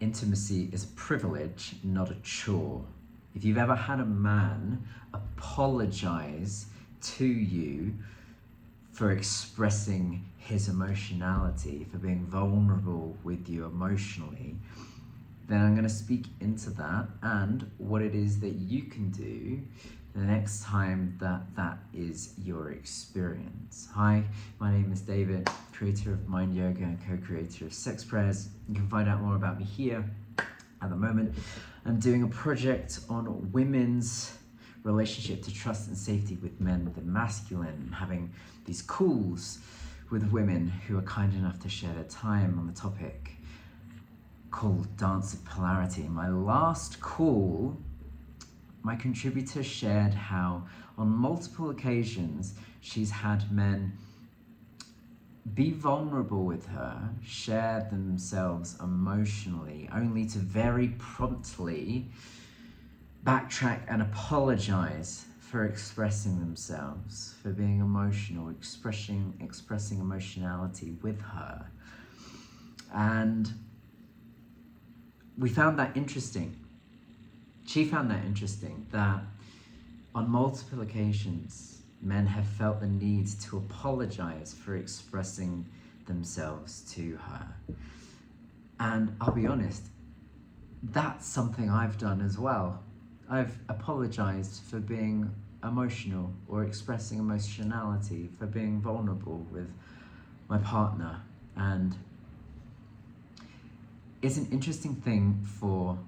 intimacy is a privilege, not a chore. If you've ever had a man apologize to you for expressing his emotionality, for being vulnerable with you emotionally, then I'm going to speak into that and what it is that you can do the next time that is your experience. Hi, my name is David, creator of Mind Yoga and co-creator of Sex.Prayers. You can find out more about me here. At the moment, I'm doing a project on women's relationship to trust and safety with men, the masculine, having these calls with women who are kind enough to share their time on the topic called Dance of Polarity. In my last call, my contributor shared how on multiple occasions she's had men be vulnerable with her, share themselves emotionally, only to very promptly backtrack and apologize for expressing themselves, for being emotional, expressing emotionality with her. And we found that interesting. She found that interesting, that on multiple occasions, men have felt the need to apologize for expressing themselves to her. And I'll be honest, that's something I've done as well. I've apologized for being emotional or expressing emotionality, for being vulnerable with my partner. And it's an interesting thing for,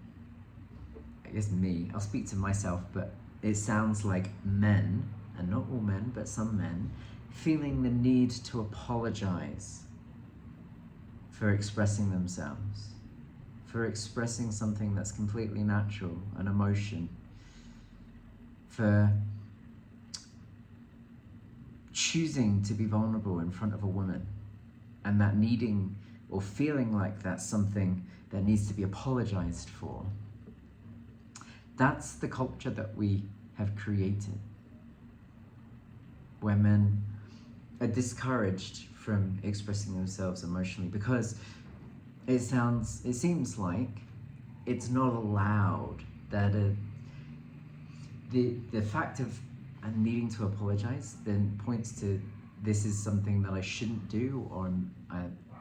I guess, me. I'll speak to myself, but it sounds like men, and not all men, but some men, feeling the need to apologize for expressing themselves, for expressing something that's completely natural, an emotion, for choosing to be vulnerable in front of a woman, and that needing or feeling like that's something that needs to be apologized for. That's the culture that we have created, where men are discouraged from expressing themselves emotionally because it seems like it's not allowed, that the fact of needing to apologize then points to, this is something that I shouldn't do, or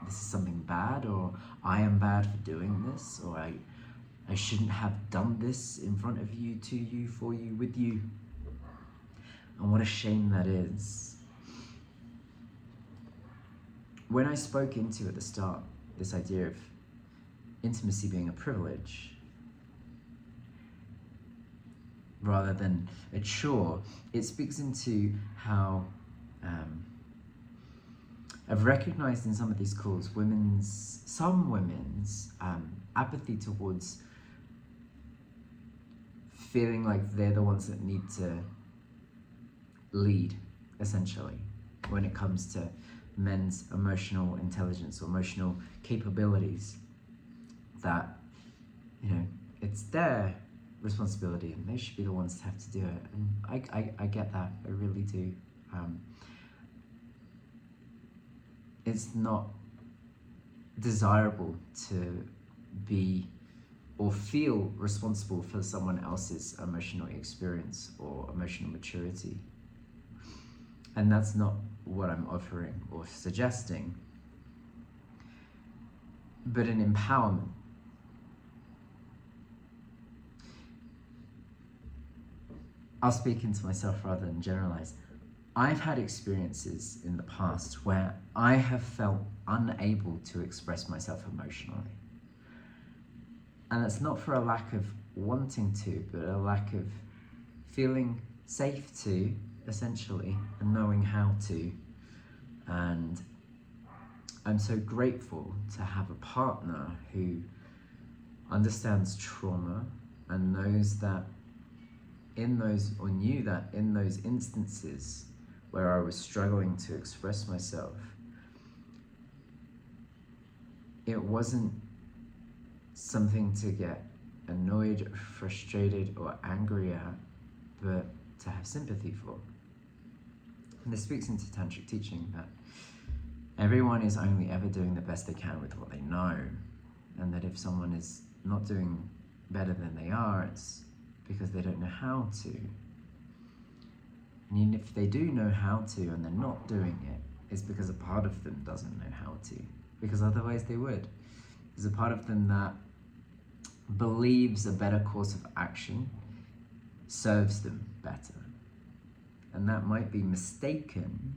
this is something bad, or I am bad for doing this, or I shouldn't have done this in front of you, to you, for you, with you. And what a shame that is. When I spoke into at the start this idea of intimacy being a privilege rather than a chore, it speaks into how I've recognized in some of these calls some women's apathy towards feeling like they're the ones that need to lead, essentially, when it comes to men's emotional intelligence or emotional capabilities. That, it's their responsibility and they should be the ones to have to do it. And I get that, I really do. It's not desirable to be or feel responsible for someone else's emotional experience or emotional maturity. And that's not what I'm offering or suggesting, but an empowerment. I'll speak into myself rather than generalize. I've had experiences in the past where I have felt unable to express myself emotionally. And it's not for a lack of wanting to, but a lack of feeling safe to, essentially, and knowing how to. And I'm so grateful to have a partner who understands trauma and knows that knew that in those instances where I was struggling to express myself, it wasn't something to get annoyed, frustrated, or angry at, but to have sympathy for. And this speaks into tantric teaching that everyone is only ever doing the best they can with what they know. and that if someone is not doing better than they are, it's because they don't know how to. And even if they do know how to and they're not doing it, it's because a part of them doesn't know how to, because otherwise they would. There's a part of them that believes a better course of action serves them better. And that might be mistaken,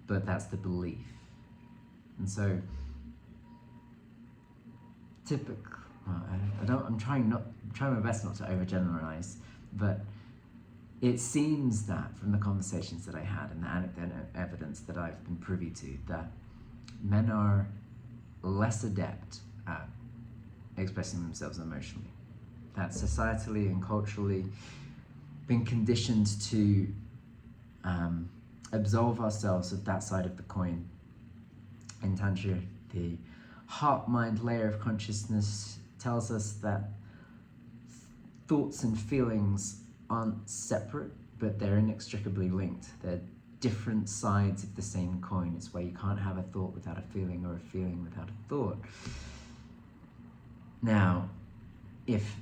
but that's the belief. And so, I'm trying my best not to overgeneralize, but it seems that from the conversations that I had and the anecdotal evidence that I've been privy to, that men are less adept at expressing themselves emotionally. That societally and culturally been conditioned to absolve ourselves of that side of the coin. In Tantra, the heart-mind layer of consciousness tells us that thoughts and feelings aren't separate, but they're inextricably linked. They're different sides of the same coin. It's why you can't have a thought without a feeling, or a feeling without a thought. Now, if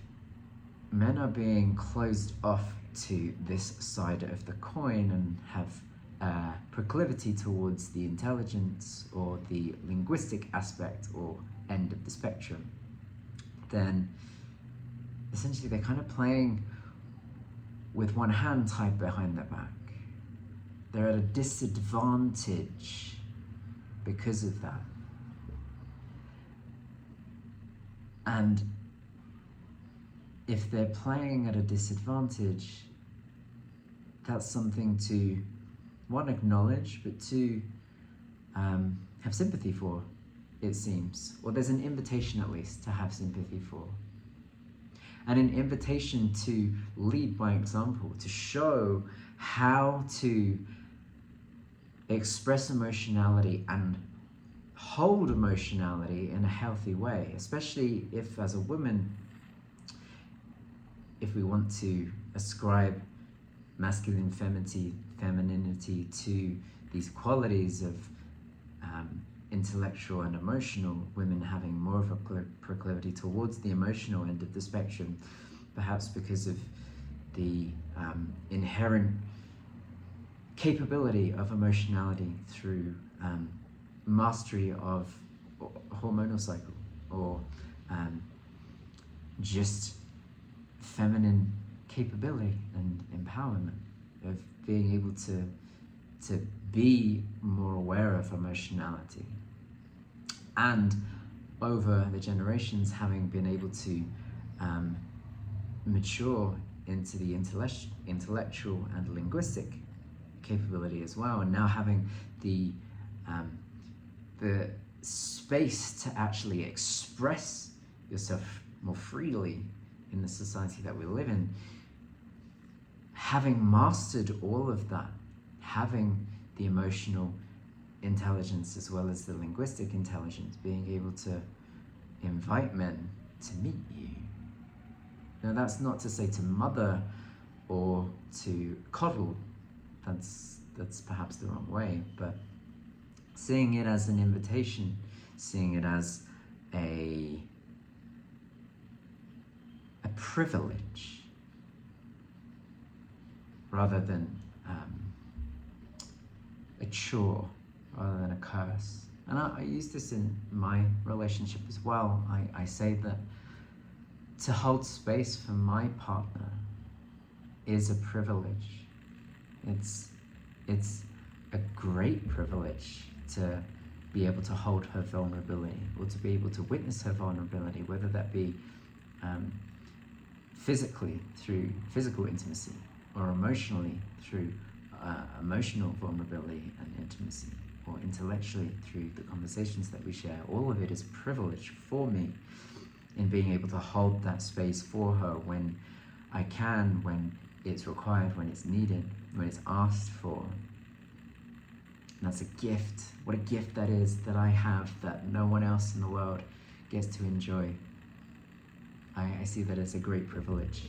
men are being closed off to this side of the coin and have a proclivity towards the intelligence or the linguistic aspect or end of the spectrum, then essentially they're kind of playing with one hand tied behind their back. They're at a disadvantage because of that. And if they're playing at a disadvantage, that's something to, one, acknowledge, but two, have sympathy for, it seems. Or there's an invitation, at least, to have sympathy for. And an invitation to lead by example, to show how to express emotionality and hold emotionality in a healthy way, especially if, as a woman, if we want to ascribe masculine femininity to these qualities of intellectual and emotional, women having more of a proclivity towards the emotional end of the spectrum, perhaps because of the inherent capability of emotionality through mastery of hormonal cycle, or just feminine capability and empowerment of being able to be more aware of emotionality. And over the generations, having been able to mature into the intellectual and linguistic capability as well, and now having the space to actually express yourself more freely in the society that we live in, having mastered all of that, having the emotional intelligence as well as the linguistic intelligence, being able to invite men to meet you. Now, that's not to say to mother or to coddle. That's perhaps the wrong way, but seeing it as an invitation, seeing it as a privilege rather than a chore, rather than a curse. And I use this in my relationship as well. I say that to hold space for my partner is a privilege. It's a great privilege to be able to hold her vulnerability, or to be able to witness her vulnerability, whether that be physically through physical intimacy, or emotionally through emotional vulnerability and intimacy, or intellectually through the conversations that we share. All of it is privilege for me in being able to hold that space for her when I can, when it's required, when it's needed, when it's asked for. And that's a gift. What a gift that is, that I have, that no one else in the world gets to enjoy. I see that as a great privilege.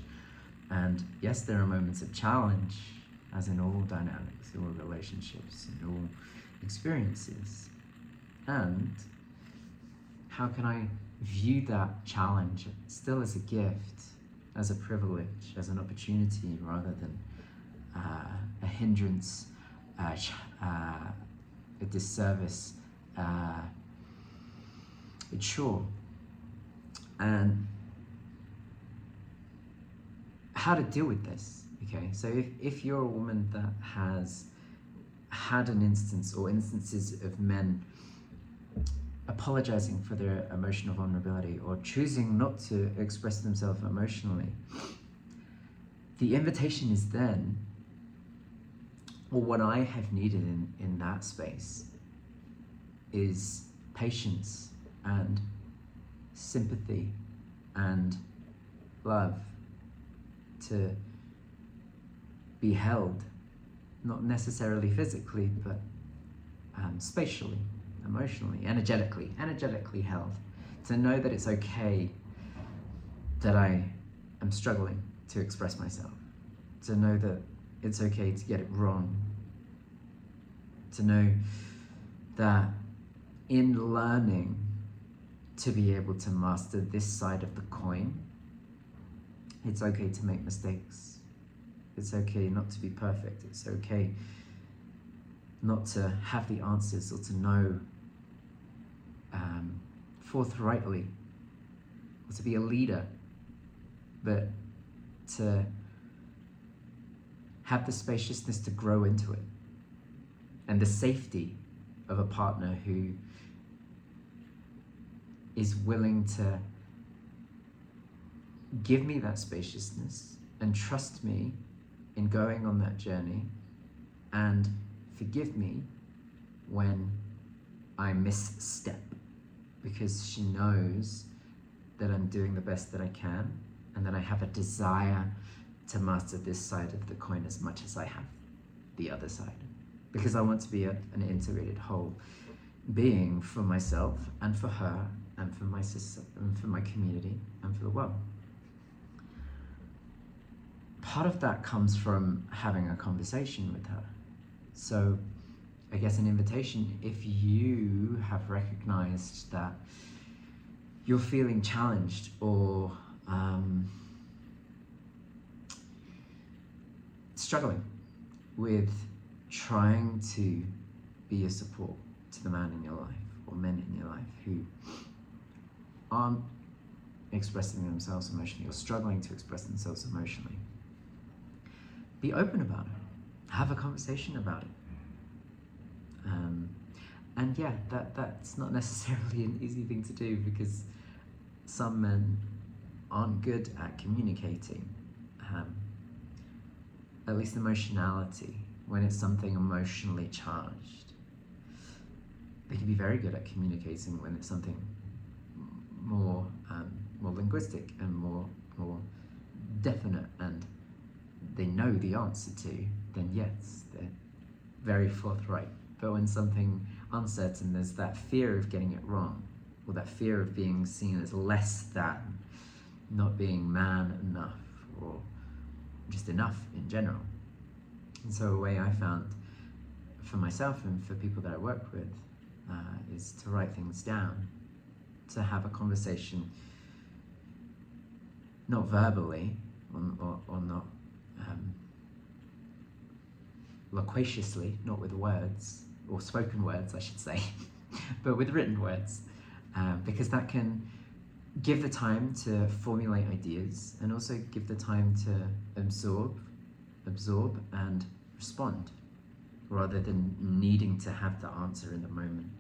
And yes, there are moments of challenge, as in all dynamics, in all relationships, in all experiences. And how can I view that challenge still as a gift, as a privilege, as an opportunity, rather than a hindrance, a disservice, a chore. And how to deal with this, okay? So if you're a woman that has had an instance or instances of men apologizing for their emotional vulnerability or choosing not to express themselves emotionally, the invitation is then, or what I have needed in that space, is patience and sympathy and love, to be held, not necessarily physically, but spatially, emotionally, energetically held. To know that it's okay that I am struggling to express myself. To know that it's okay to get it wrong. To know that in learning to be able to master this side of the coin, it's okay to make mistakes. It's okay not to be perfect. It's okay not to have the answers or to know forthrightly, or to be a leader, but to have the spaciousness to grow into it, and the safety of a partner who is willing to give me that spaciousness and trust me in going on that journey, and forgive me when I misstep, because she knows that I'm doing the best that I can, and that I have a desire to master this side of the coin as much as I have the other side, because I want to be an integrated whole being for myself and for her and for my sister and for my community and for the world. Part of that comes from having a conversation with her. So I guess an invitation, if you have recognized that you're feeling challenged or struggling with trying to be a support to the man in your life or men in your life who aren't expressing themselves emotionally or struggling to express themselves emotionally, be open about it. Have a conversation about it. And yeah, that's not necessarily an easy thing to do, because some men aren't good at communicating, at least emotionality, when it's something emotionally charged. They can be very good at communicating when it's something more linguistic and more definite, and they know the answer to, then yes, they're very forthright. But when something uncertain, there's that fear of getting it wrong, or that fear of being seen as less than, not being man enough, or just enough in general. And so a way I found for myself and for people that I work with is to write things down, to have a conversation, not verbally or not loquaciously, not with words, or spoken words I should say, but with written words, because that can give the time to formulate ideas, and also give the time to absorb and respond, rather than needing to have the answer in the moment.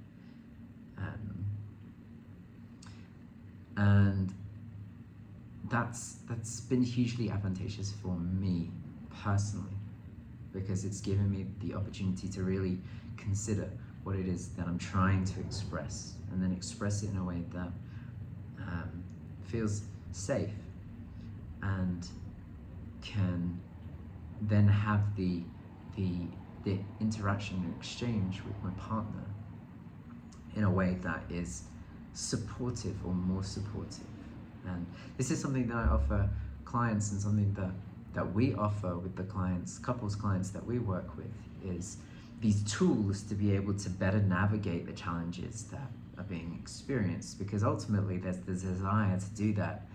And that's been hugely advantageous for me personally, because it's given me the opportunity to really consider what it is that I'm trying to express, and then express it in a way that feels safe, and can then have the interaction and exchange with my partner in a way that is supportive, or more supportive. And this is something that I offer clients, and something that we offer with the couples clients that we work with, is these tools to be able to better navigate the challenges that are being experienced, because ultimately there's the desire to do that.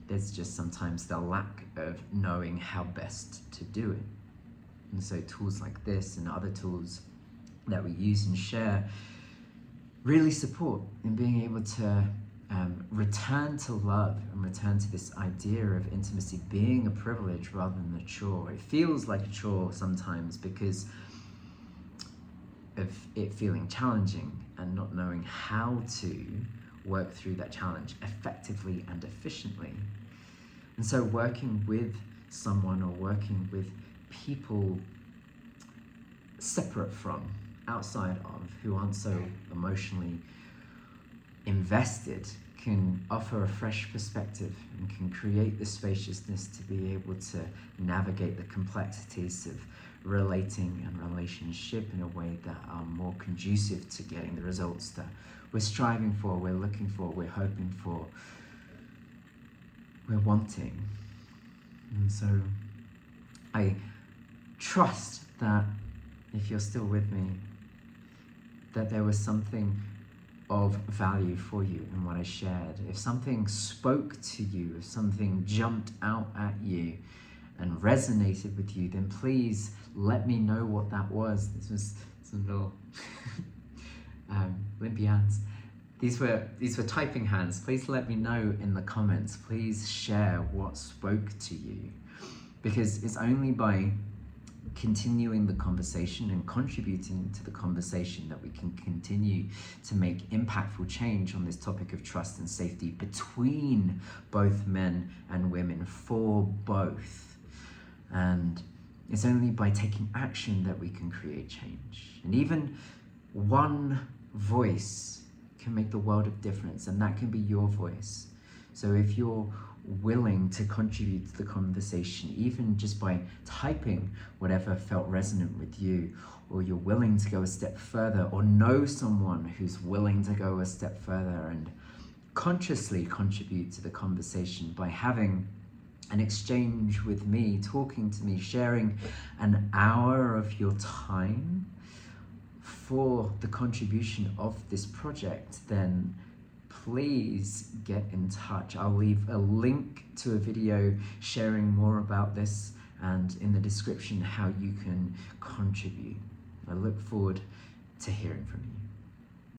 There's just sometimes the lack of knowing how best to do it. And so tools like this and other tools that we use and share really support in being able to return to love and return to this idea of intimacy being a privilege rather than a chore. It feels like a chore sometimes because of it feeling challenging and not knowing how to work through that challenge effectively and efficiently. And so working with someone or working with people separate from, outside of, who aren't so emotionally invested can offer a fresh perspective and can create the spaciousness to be able to navigate the complexities of relating and relationship in a way that are more conducive to getting the results that we're striving for, we're looking for, we're hoping for, we're wanting. And so I trust that if you're still with me, that there was something of value for you in what I shared. If something spoke to you, if something jumped out at you and resonated with you, then please let me know what that was. This was some little limpy hands. These were typing hands. Please let me know in the comments. Please share what spoke to you, because it's only by continuing the conversation and contributing to the conversation that we can continue to make impactful change on this topic of trust and safety between both men and women, for both. And it's only by taking action that we can create change. And even one voice can make the world of difference, and that can be your voice. So if you're willing to contribute to the conversation, even just by typing whatever felt resonant with you, or you're willing to go a step further, or know someone who's willing to go a step further and consciously contribute to the conversation by having an exchange with me, talking to me, sharing an hour of your time for the contribution of this project, then please get in touch. I'll leave a link to a video sharing more about this, and in the description how you can contribute. I look forward to hearing from you.